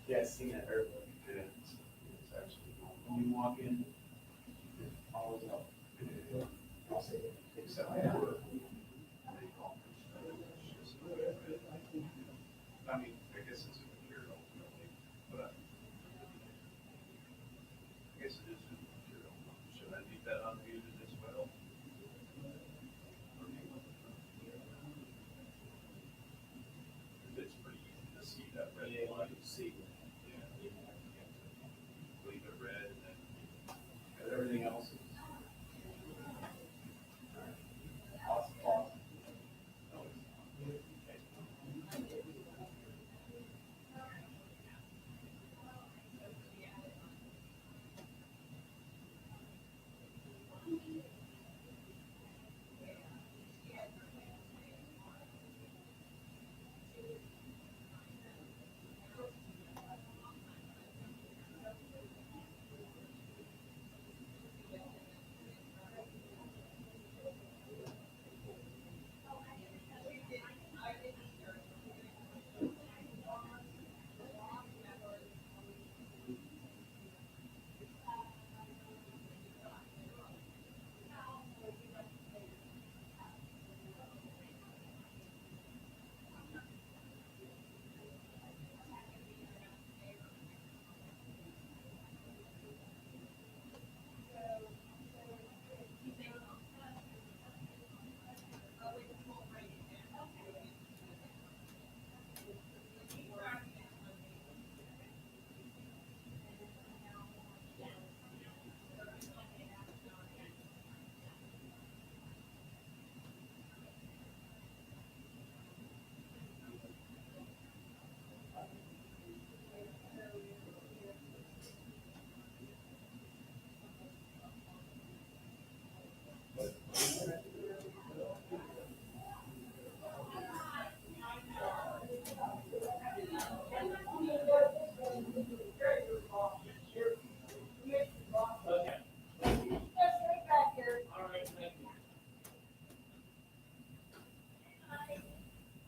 Yeah, I've seen that earlier. Yeah, it's actually When you walk in, always up. except for they call it, it's just, I mean, I guess it's a material, really, but I guess it is a material. Should I leave that unmuted as well? Or do you want it's pretty easy to see that red Yeah, line. you can see. Yeah, you have to leave it red and then. But everything else is awesome. Awesome.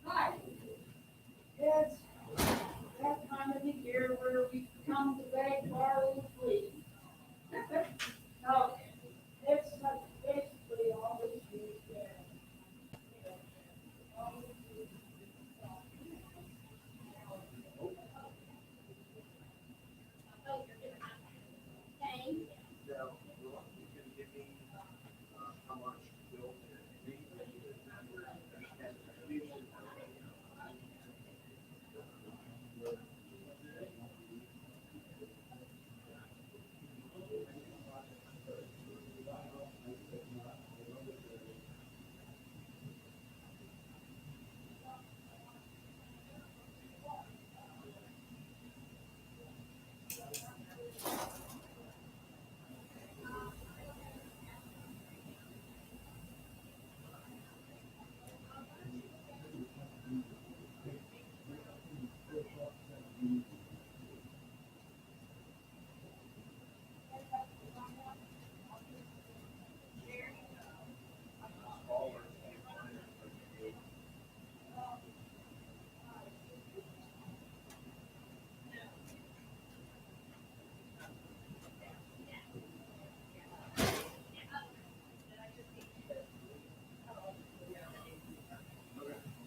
Hi, it's that time of the year where we come to beg, borrow, and plead. Okay, it's basically always used there. Now, you can give me, how much bill smaller.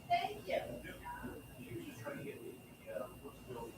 Thank you. You just trying to get me, what's the bill?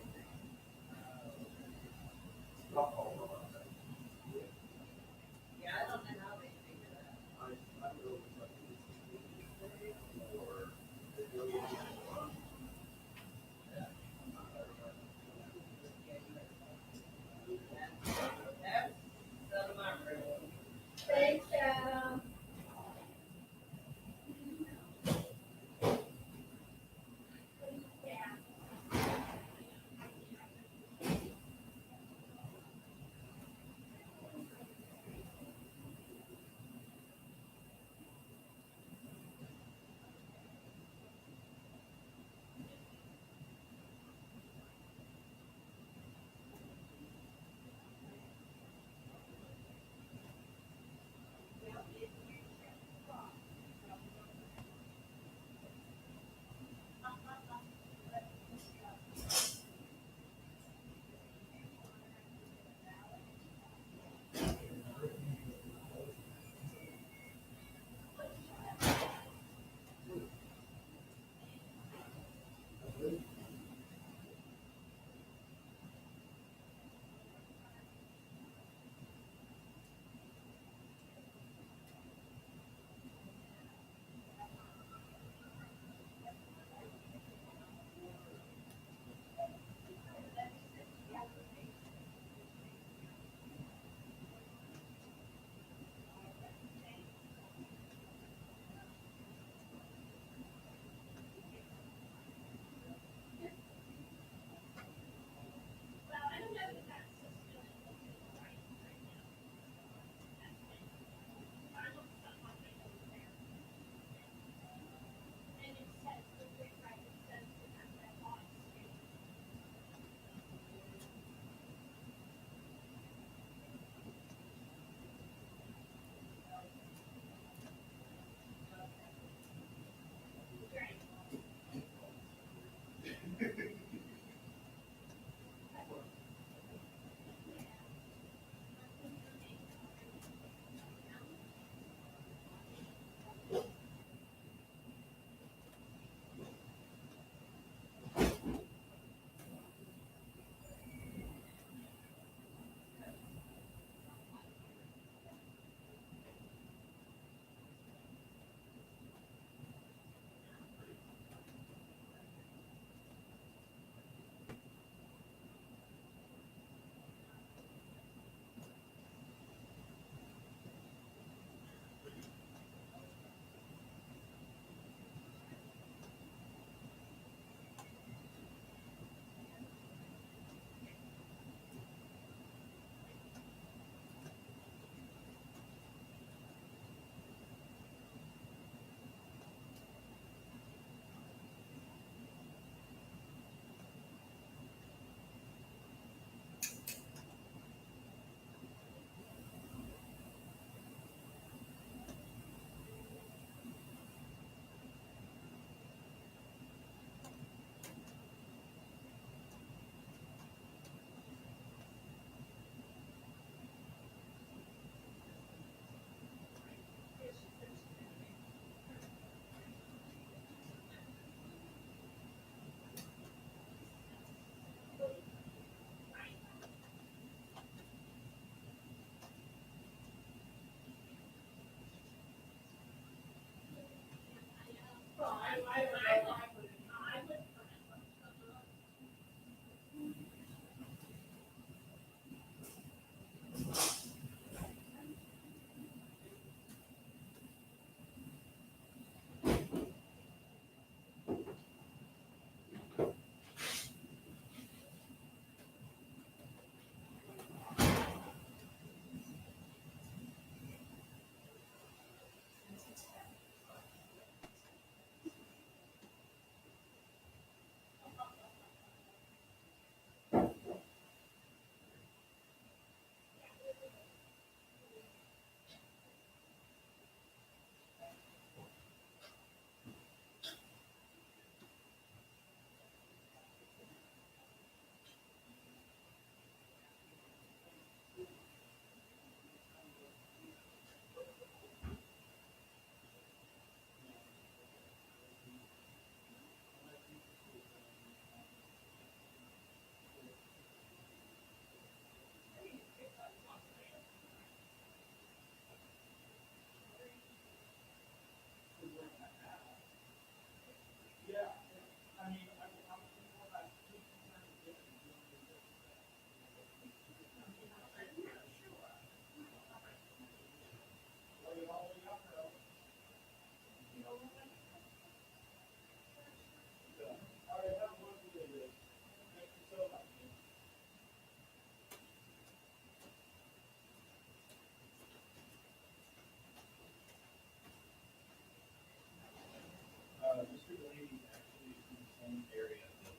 Mr. Delaney actually is in the same area that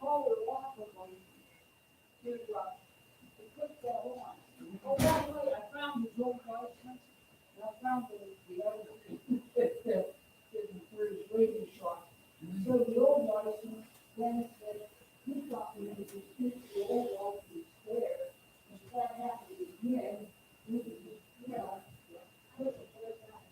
Call her off of them to put that on. Oh, by the way, I found his old license, and I found the other, for his radio shot. So the old license, then it said, he got me to keep the old license there. If that happened again, we could just, put the place out.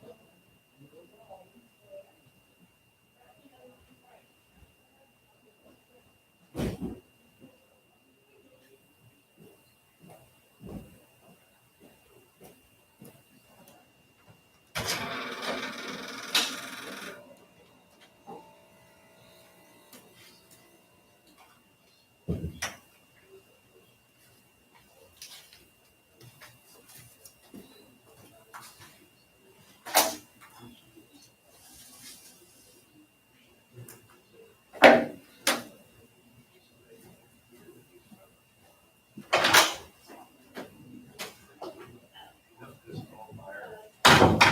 this all fire. And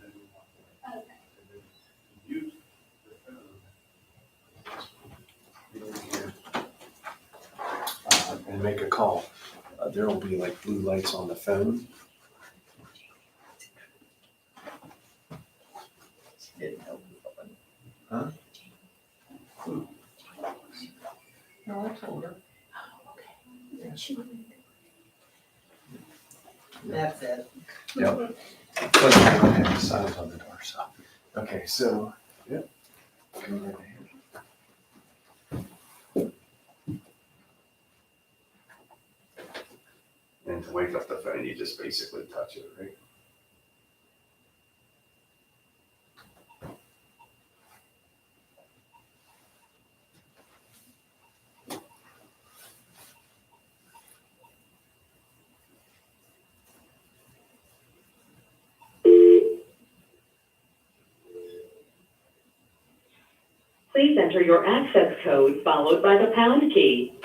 then we walk away. And then use the phone. And make a call. There will be like blue lights on the phone. Didn't know. Huh? No, I told her. That's it. Yep. Plus, I don't have any signs on the door, so. Okay, so, yep. Go right ahead. And to wake up the phone, you just basically touch it, right? Please enter your access code followed by the pound key.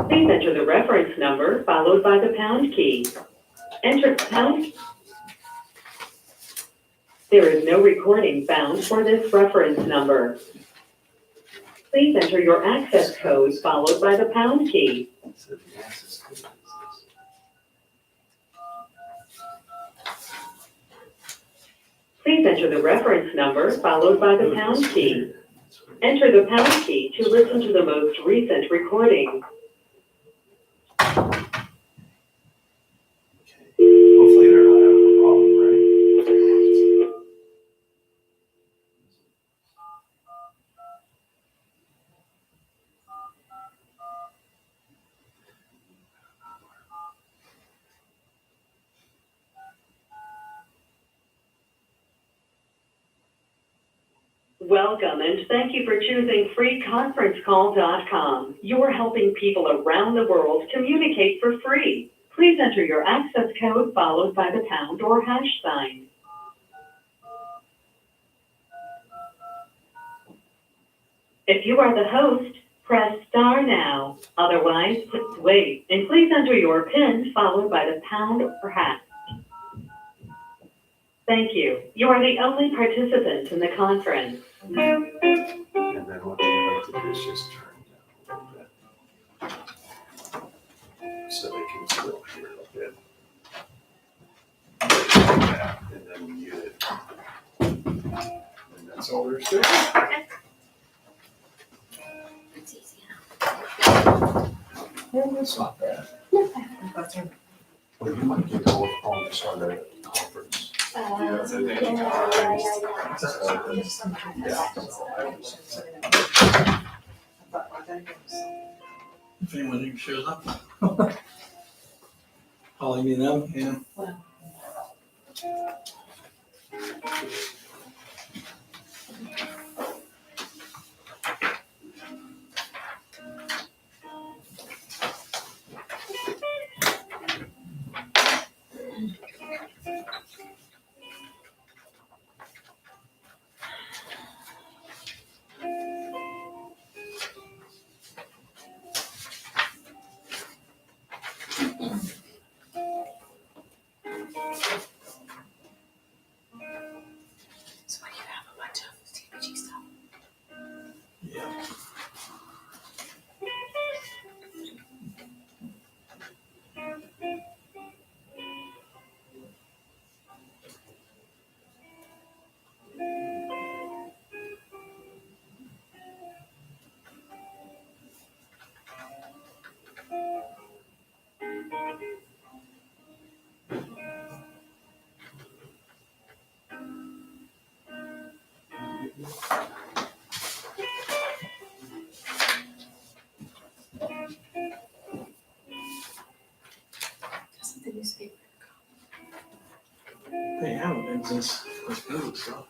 Please enter the reference number followed by the pound key. Enter pound. There is no recording found for this reference number. Please enter your access code followed by the pound key. So the access code is this. Please enter the reference number followed by the pound key. Enter the pound key to listen to the most recent recording. Okay. Hopefully they're not having a problem, right? Welcome and thank you for choosing freeconferencecall.com. You're helping people around the world communicate for free. Please enter your access code followed by the pound or hash sign. If you are the host, press star now. Otherwise, please wait and please enter your PIN followed by the pound or hash. Thank you. You are the only participant in the conference. And then what they like to do is just turn it down a little bit. So they can still hear a bit. Like that, and then mute it. And that's all there's to it. It's easy. Yeah, that's not bad. Well, you might get all on this on the conference. If anyone even shows up. Calling me them, yeah. So you have a bunch of TPG stuff. Yeah. Doesn't the newspaper They haven't been since this COVID stuff.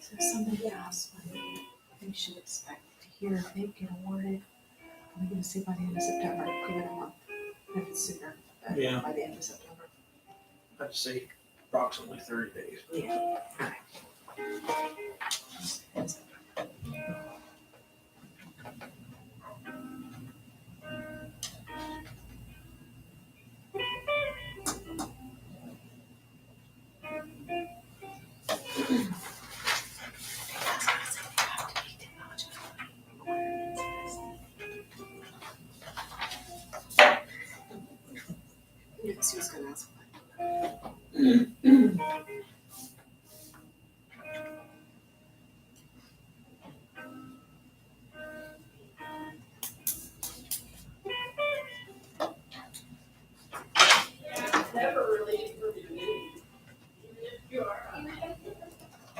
So somebody asked when we should expect to hear if they get awarded. I'm gonna say by the end of September, give it a month, if it's sooner, but Yeah. by the end of September. I'd say approximately 30 days. Yeah.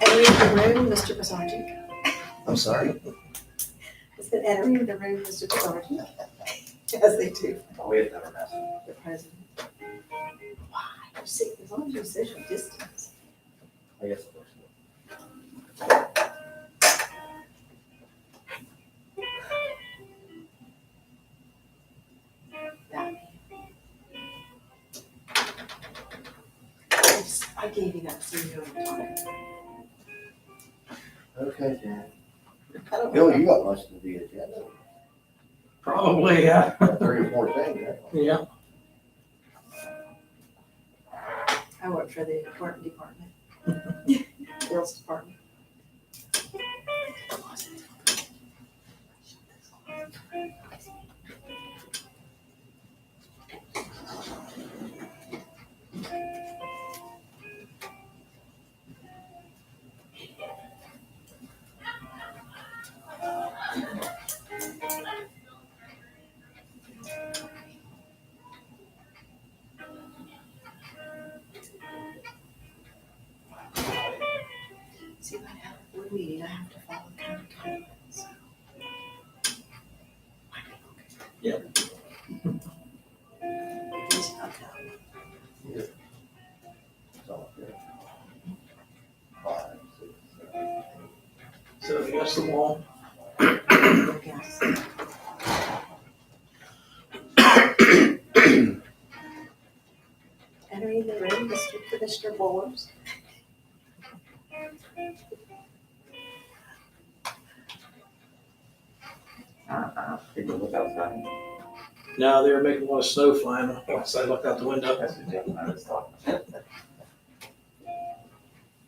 Entering the room, Mr. Pizarnik. I'm sorry? I said entering the room, Mr. Pizarnik. As they do, Oh, we have never met. the president. Why? You're sick, as long as you're social distance. I guess it works. I gave you that so you know what I'm talking Okay, Dan. about. I don't Bill, know. you got most of the agenda. Probably, yeah. Got 3 or 4 things, right? Yeah. I work for the important department. Bill's department. See, when I have a board meeting, I have to follow county code, so. Yep. It's not that. It's all good. 5, 6, 7. So against the wall. I guess. Entering the room, Mr. Commissioner Bowles. Did you look outside? Now they're making a lot of snow flying once I looked out the window. That's the gentleman I was talking about.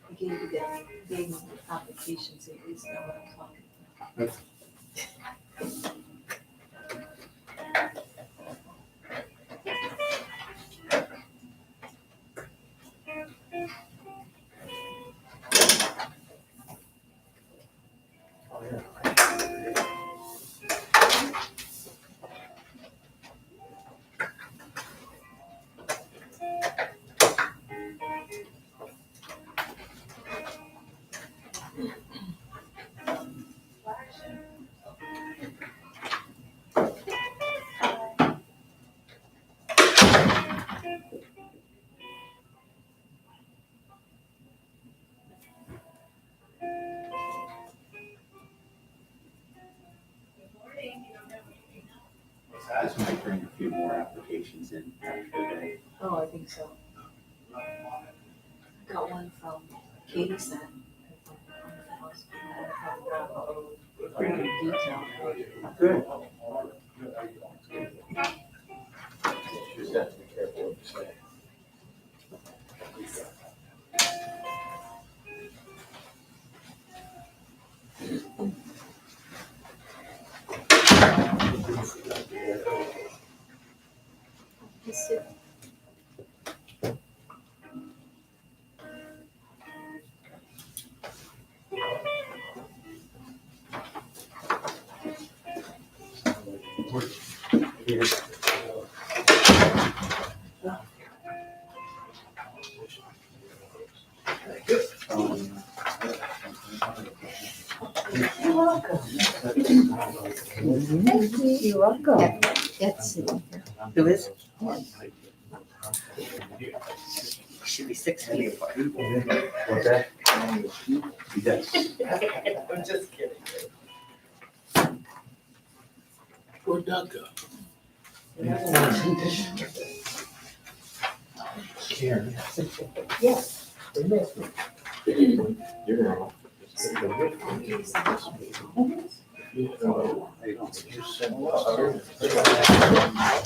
I gave you that, gave you the application, so at least know what I'm talking about. Oh, yeah. This might bring a few more applications in after today. Oh, I think so. Got one from Katie sent. Pretty detailed. Good. Just have to be careful what you say. Let's see. You're welcome. You're welcome. That's it. Who is? Should be 6 feet apart. What's that? He does. I'm just kidding. Where'd Doug go? Karen. Yes. They missed me. You're wrong. I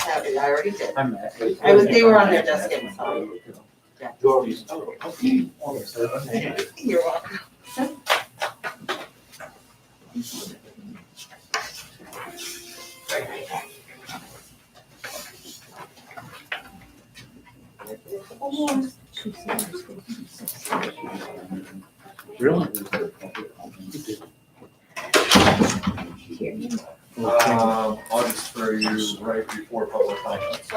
have it, I already did. They were on their desk inside. You're welcome. couple more. Really? I'll just throw you right before public comments.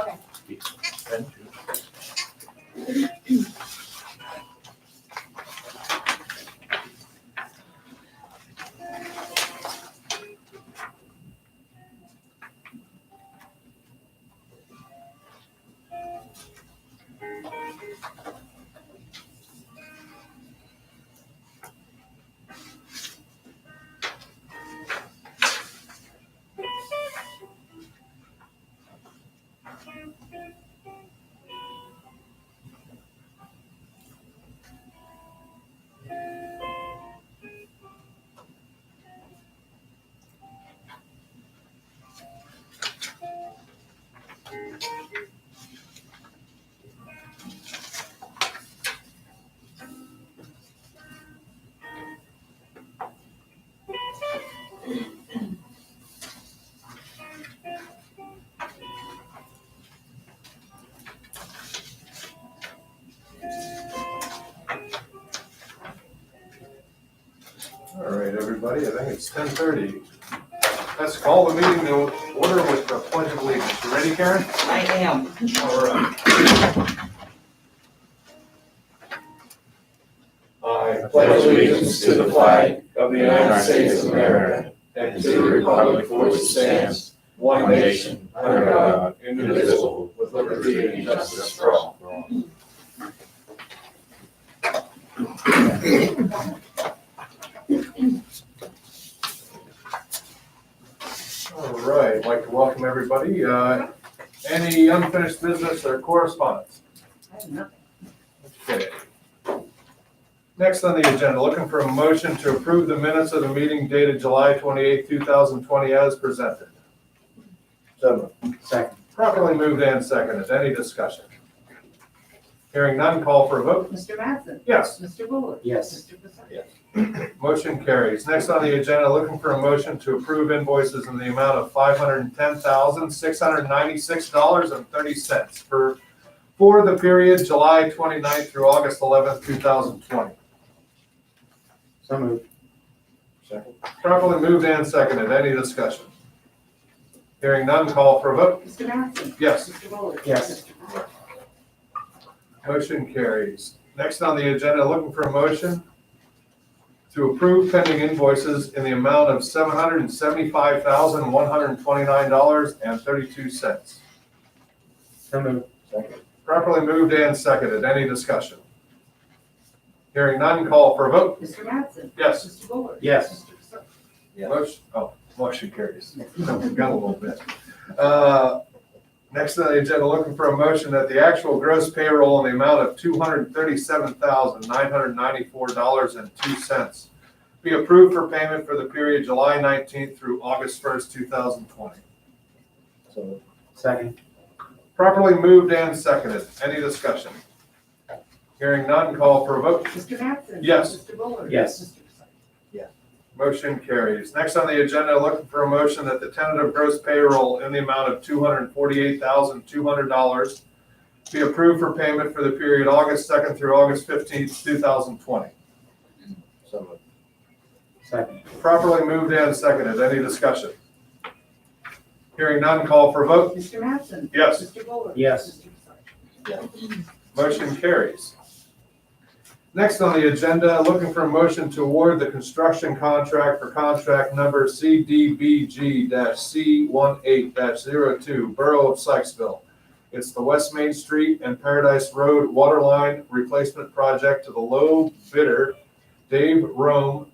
All right, everybody, I think it's 10:30. Let's call the meeting to order with the pledge of allegiance. You ready, Karen? I am. All right. I Pledge allegiance to the flag of the United States of America and to the republic for which it stands, one nation, under God, indivisible, with liberty and justice for all. All right, I'd like to welcome everybody. Any unfinished business or correspondence? I have nothing. Okay. Next on the agenda, looking for a motion to approve the minutes of the meeting dated July 28, 2020 as presented. Second. Properly moved and seconded. Any discussion? Hearing none, call for a vote. Mr. Mattson? Yes. Mr. Buller? Yes. Mr. Passari? Yes. Motion carries. Next on the agenda, looking for a motion to approve invoices in the amount of $510,696.30 for the period July 29th through August 11th, 2020. So moved. Second. Properly moved and seconded. Any discussion? Hearing none, call for a vote. Mr. Mattson? Yes. Mr. Buller? Yes. Mr. Passari? Motion carries. Next on the agenda, looking for a motion to approve pending invoices in the amount of $775,129.32. So moved. Properly moved and seconded. Any discussion? Hearing none, call for a vote. Mr. Mattson? Yes. Mr. Buller? Yes. Mr. Passari? Motion carries. Got a little bit. Next on the agenda, looking for a motion that the actual gross payroll in the amount of $237,994.02 be approved for payment for the period July 19th through August 1st, 2020. So second. Properly moved and seconded. Any discussion? Hearing none, call for a vote. Mr. Mattson? Yes. Mr. Buller? Yes. Mr. Passari? Motion carries. Next on the agenda, looking for a motion that the tentative gross payroll in the amount of $248,200 be approved for payment for the period August 2nd through August 15th, 2020. So moved. Second. Properly moved and seconded. Any discussion? Hearing none, call for a vote. Mr. Mattson? Yes. Mr. Buller? Yes. Mr. Passari? Motion carries. Next on the agenda, looking for a motion to award the construction contract for contract number CDBG-C18-02, Borough of Sykesville. It's the West Main Street and Paradise Road Waterline Replacement Project to the low bidder, Dave Rome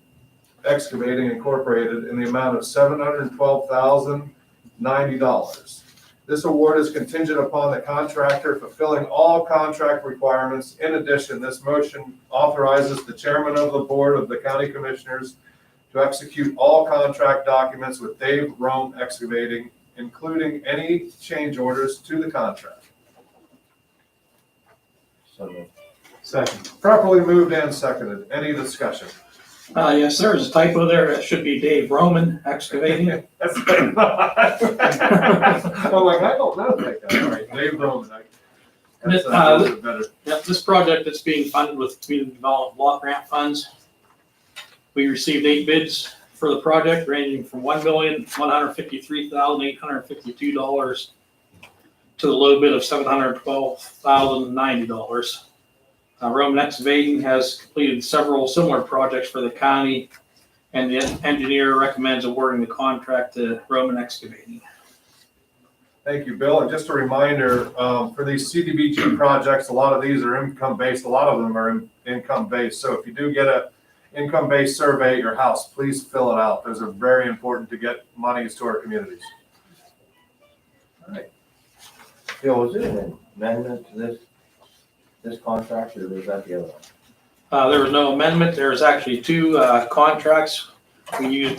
Excavating Incorporated, in the amount of $712,090. This award is contingent upon the contractor fulfilling all contract requirements. In addition, this motion authorizes the chairman of the board of the county commissioners to execute all contract documents with Dave Rome Excavating, including any change orders to the contract. So moved. Second. Properly moved and seconded. Any discussion? Yes, there is a typo there. It should be Dave Roman Excavating. That's I'm like, I don't know that guy. All right, Dave Roman. That's This- a little bit better. Yep, this project is being funded with community development block grant funds. We received 8 bids for the project ranging from $1,153,852 to the low bid of $712,090. Roman Excavating has completed several similar projects for the county, and the engineer recommends awarding the contract to Roman Excavating. Thank you, Bill. And just a reminder, for these CDBG projects, a lot of these are income-based. A lot of them are income-based. So if you do get a income-based survey at your house, please fill it out. Those are very important to get monies to our communities. Bill, was it an amendment to this contract, or was that the other one? There was no amendment. There's actually 2 contracts. We used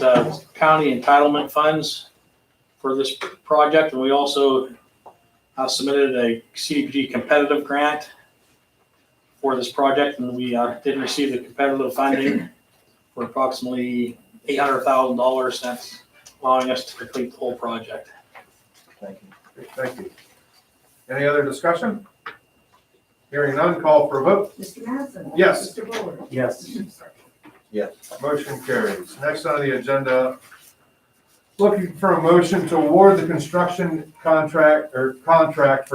county entitlement funds for this project, and we also submitted a CDBG competitive grant for this project, and we did receive the competitive funding for approximately $800,000. That's allowing us to complete the whole project. Thank you. Great, thank you. Any other discussion? Hearing none, call for a vote. Mr. Mattson? Yes. Mr. Buller? Yes. Mr. Motion carries. Next on the agenda, looking for a motion to award the construction contract for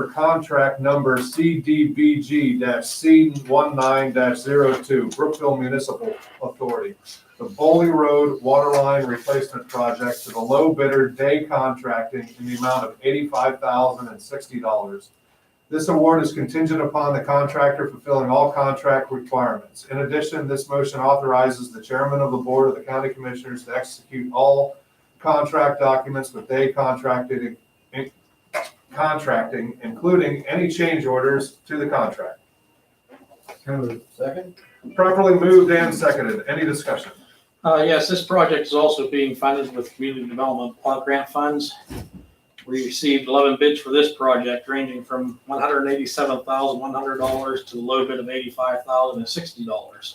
contract number CDBG-C19-02, Brookville Municipal Authority, the Boley Road Waterline Replacement Project to the low bidder Day Contracting in the amount of $85,060. This award is contingent upon the contractor fulfilling all contract requirements. In addition, this motion authorizes the chairman of the board of the county commissioners to execute all contract documents with Day Contracting, including any change orders to the contract. Second? Properly moved and seconded. Any discussion? Yes, this project is also being funded with community development block grant funds. We received 11 bids for this project, ranging from $187,100 to the low bid of $85,060.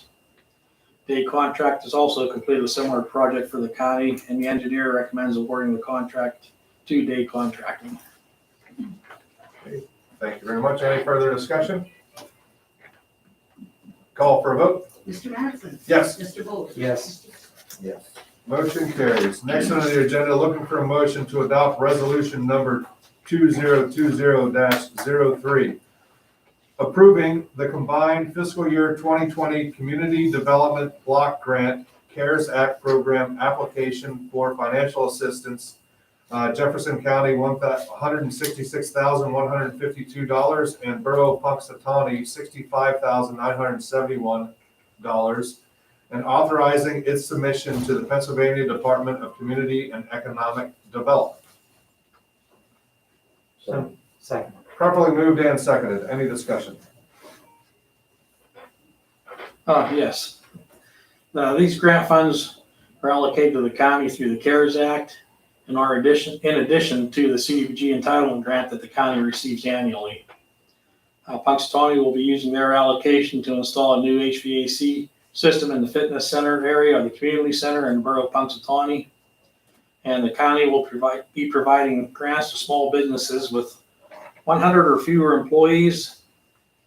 The contract has also completed a similar project for the county, and the engineer recommends awarding the contract to Day Contracting. Thank you very much. Any further discussion? Call for a vote. Mr. Mattson? Yes. Mr. Buller? Yes. Yes. Motion carries. Next on the agenda, looking for a motion to adopt resolution number 2020-03, approving the combined fiscal year 2020 Community Development Block Grant CARES Act Program application for financial assistance. Jefferson County, $166,152, and Borough of Punxsutawney, $65,971, and authorizing its submission to the Pennsylvania Department of Community and Economic Development. Second. Properly moved and seconded. Any discussion? Yes. These grant funds are allocated to the county through the CARES Act and are in addition to the CDBG entitlement grant that the county receives annually. Punxsutawney will be using their allocation to install a new HVAC system in the fitness center area of the community center in the Borough of Punxsutawney. And the county will be providing grants to small businesses with 100 or fewer employees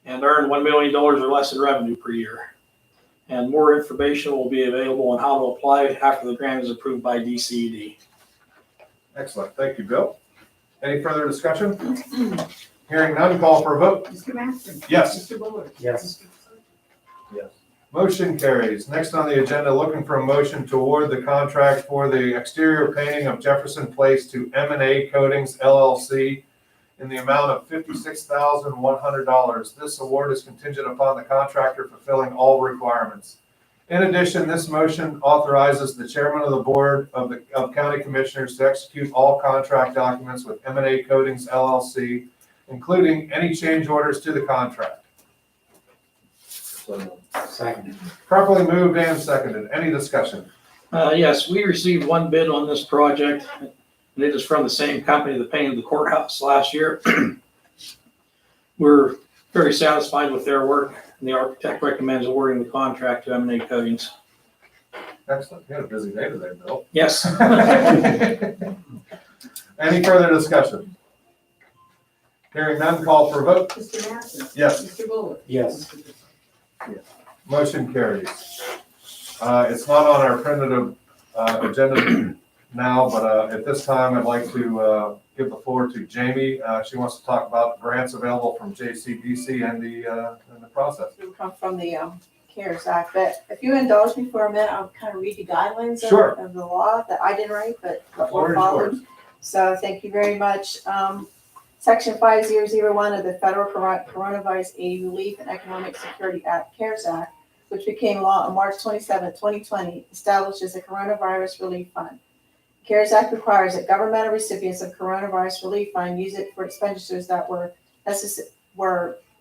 and earn $1 million or less in revenue per year. And more information will be available on how to apply after the grant is approved by DCED. Excellent. Thank you, Bill. Any further discussion? Hearing none, call for a vote. Mr. Mattson? Yes. Mr. Buller? Yes. Yes. Motion carries. Next on the agenda, looking for a motion to award the contract for the exterior painting of Jefferson Place to M&A Coatings LLC in the amount of $56,100. This award is contingent upon the contractor fulfilling all requirements. In addition, this motion authorizes the chairman of the board of county commissioners to execute all contract documents with M&A Coatings LLC, including any change orders to the contract. Second. Properly moved and seconded. Any discussion? Yes, we received 1 bid on this project, and it is from the same company that painted the courthouse last year. We're very satisfied with their work, and the architect recommends awarding the contract to M&A Coatings. Excellent. You had a busy day today, Bill. Yes. Any further discussion? Hearing none, call for a vote. Mr. Matheson? Yes. Mr. Buller? Yes. Motion carries. It's not on our printed agenda now, but at this time, I'd like to give the floor to Jamie. She wants to talk about grants available from JCDC and the process. It will come from the CARES Act, but if you indulge me for a minute, I'll kind of read the guidelines Sure. of the law that I didn't write, but what Floor we're is following. yours. So thank you very much. Section 5001 of the Federal Coronavirus Aid, Relief, and Economic Security Act, CARES Act, which became law on March 27, 2020, establishes a coronavirus relief fund. CARES Act requires that governmental recipients of coronavirus relief fund use it for expenditures that were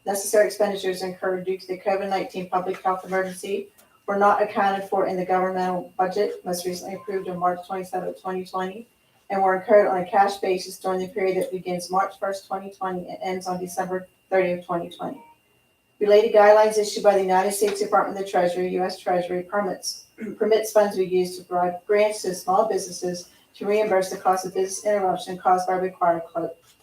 necessary expenditures incurred due to the COVID-19 public health emergency, were not accounted for in the governmental budget most recently approved on March 27, 2020, and were incurred on a cash basis during the period that begins March 1st, 2020 and ends on December 30th, 2020. Related guidelines issued by the United States Department of the Treasury, U.S. Treasury, permits funds to be used to provide grants to small businesses to reimburse the cost of business interruption caused by required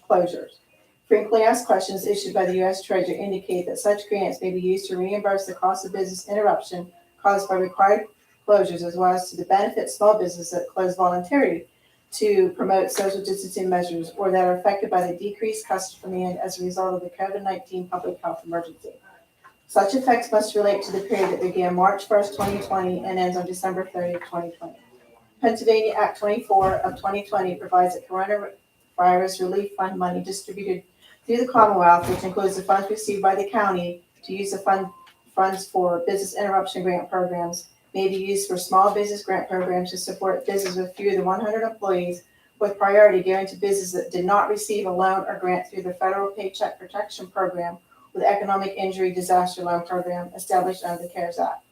closures. Frequently asked questions issued by the U.S. Treasury indicate that such grants may be used to reimburse the cost of business interruption caused by required closures, as well as to benefit small businesses that close voluntarily to promote social distancing measures or that are affected by the decreased customer demand as a result of the COVID-19 public health emergency. Such effects must relate to the period that began March 1st, 2020 and ends on December 30th, 2020. Pennsylvania Act 24 of 2020 provides that coronavirus relief fund money distributed through the Commonwealth, which includes the funds received by the county to use the funds for business interruption grant programs, may be used for small business grant programs to support business with fewer than 100 employees, with priority given to businesses that did not receive a loan or grant through the Federal Paycheck Protection Program or the Economic Injury Disaster Loan Program established under the CARES Act.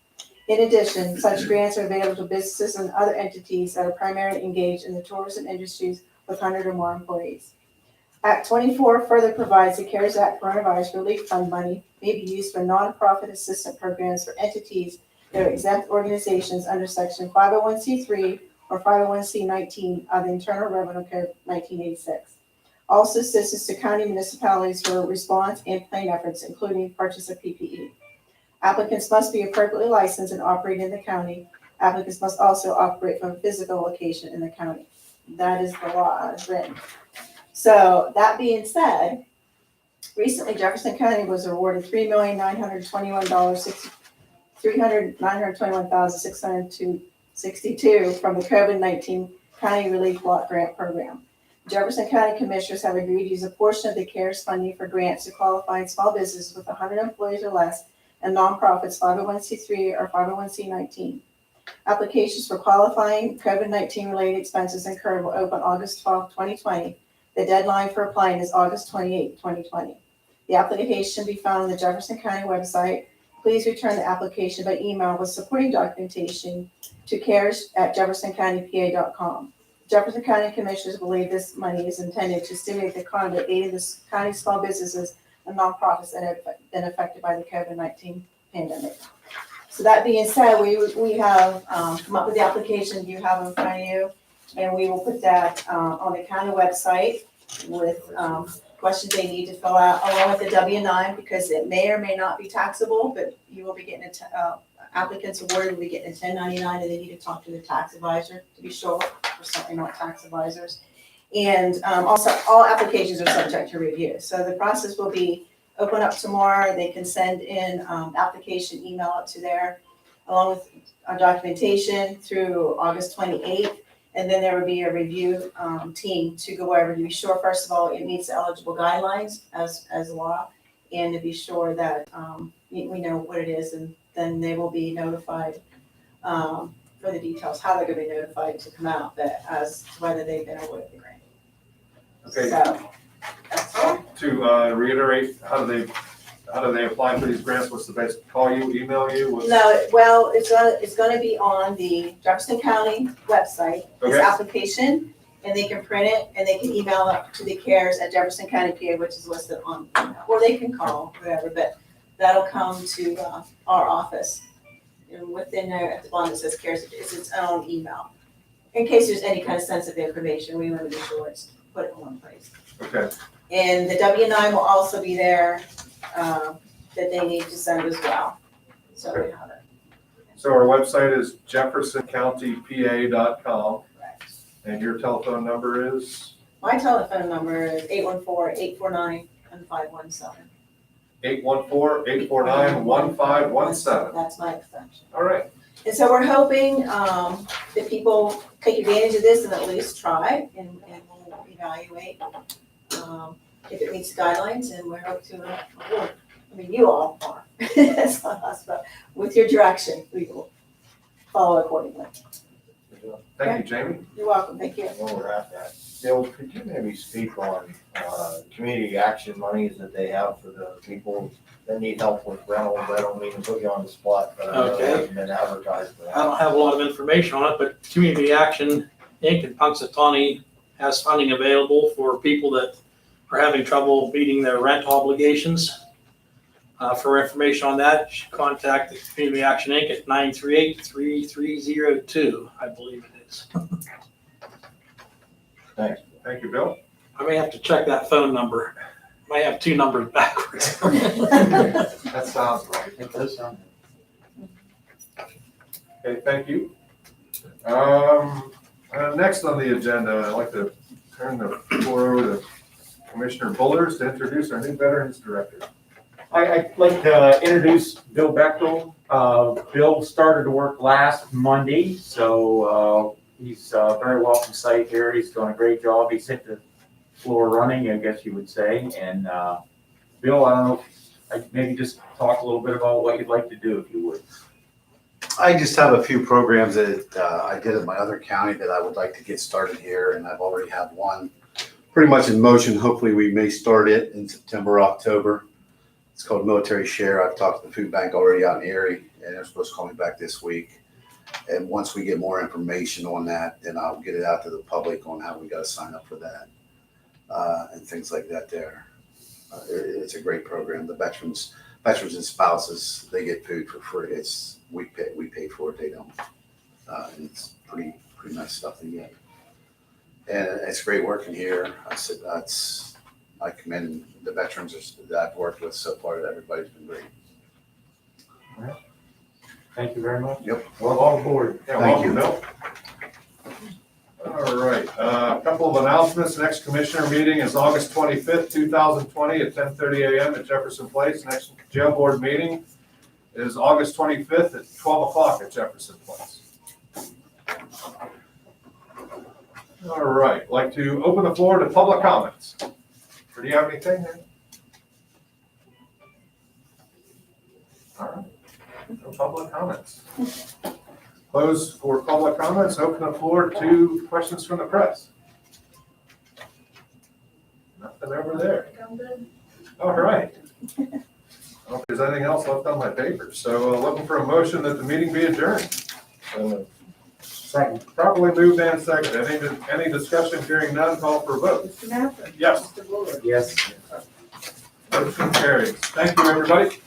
In addition, such grants are available to businesses and other entities that are primarily engaged in the tourism industries with 100 or more employees. Act 24 further provides the CARES Act Coronavirus Relief Fund money may be used for nonprofit assistance programs for entities that are exempt organizations under Section 501c3 or 501c19 of the Internal Revenue Code 1986. Also assistance to county municipalities for response and planning efforts, including purchase of PPE. Applicants must be appropriately licensed and operate in the county. Applicants must also operate from a physical location in the county. That is the law as written. So that being said, recently Jefferson County was awarded $3,921,662 from the COVID-19 County Relief Block Grant Program. Jefferson County Commissioners have agreed to use a portion of the CARES funding for grants to qualifying small businesses with 100 employees or less and nonprofits 501c3 or 501c19. Applications for qualifying COVID-19 related expenses incurred will open August 12, 2020. The deadline for applying is August 28, 2020. The application can be found on the Jefferson County website. Please return the application by email with supporting documentation to cares@jeffersoncountypa.com. Jefferson County Commissioners believe this money is intended to stimulate the economy, aiding the county's small businesses and nonprofits that have been affected by the COVID-19 pandemic. So that being said, we have come up with the application you have in front of you, and we will put that on the county website with questions they need to fill out along with the W-9, because it may or may not be taxable, but you will be getting applicants awarded will be getting a 1099, and they need to talk to the tax advisor to be sure. We're certainly not tax advisors. And also, all applications are subject to review. So the process will be open up tomorrow. They can send in application, email it to there, along with documentation through August 28th. And then there will be a review team to go over to be sure, first of all, it meets the eligible guidelines as law, and to be sure that we know what it is, and then they will be notified for the details, how they're going to be notified to come out, but as to whether they've been awarded the grant. Okay. So that's all. To reiterate, how do they apply for these grants? What's the best? Call you, email you? No, well, it's gonna be on the Jefferson County website, this Okay. application, and they can print it and they can email it to the cares@Jefferson County PA, which is listed on, or they can call, whatever, but that'll come to our office. And within there, at the bottom it says cares, it's its own email. In case there's any kind of sensitive information, we want to be sure it's put in one place. Okay. And the W-9 will also be there, that they need to send as well. So we have it. So our website is jeffersoncountypa.com, Correct. and your telephone number is My telephone number is 814-849-1517. 814-849-1517. That's my extension. All right. And so we're hoping that people take advantage of this and at least try, and we'll evaluate if it meets the guidelines, and we hope to award. I mean, you all are, that's not us, but with your direction, we will follow accordingly. Thank you, Jamie. You're welcome, thank you. While we're at that, Bill, could you maybe speak on, community action monies that they have for the people that need help with rentals? I don't mean to put you on the spot, but I know it Okay. hasn't been advertised for I that. don't have a lot of information on it, but Community Action Inc. in Punxsutawney has funding available for people that are having trouble meeting their rent obligations. For information on that, you should contact the Community Action Inc. at 938-3302, I believe it is. Thank you, Bill. I may have to check that phone number. Might have two numbers backwards. That sounds right. It does sound. Okay, thank you. Next on the agenda, I'd like to turn the floor over to Commissioner Bullers to introduce our new Veterans Director. I'd like to introduce Bill Bechtel. Bill started to work last Monday, so he's very welcome sight here. He's doing a great job. He's hit the floor running, I guess you would say. And Bill, I don't know, maybe just talk a little bit about what you'd like to do, if you would. I just have a few programs that I did at my other county that I would like to get started here, and I've already had one pretty much in motion. Hopefully we may start it in September, October. It's called Military Share. I've talked to the food bank already out in Erie, and they're supposed to call me back this week. And once we get more information on that, then I'll get it out to the public on how we got to sign up for that and things like that there. It's a great program. The veterans and spouses, they get food for free. We pay for it, they don't. And it's pretty nice stuff to get. And it's great working here. I commend the veterans that I've worked with so far. Everybody's been great. Thank you very much. Yep. Welcome aboard. Yeah, Thank welcome, you. Bill. All right, a couple of announcements. Next commissioner meeting is August 25th, 2020 at 10:30 a.m. at Jefferson Place. Next jail board meeting is August 25th at 12 o'clock at Jefferson Place. All right, like to open the floor to public comments. Do you have anything there? All right, no public comments. Close for public comments, open the floor to questions from the press. Nothing over there. All right. I don't know if there's anything else left on my paper, so looking for a motion that the meeting be adjourned. Second. Properly moved and seconded. Any discussion? Hearing none, call for a vote. Mr. Mapper? Yes, Mr. Buller? Yes. motion carries. Thank you, everybody.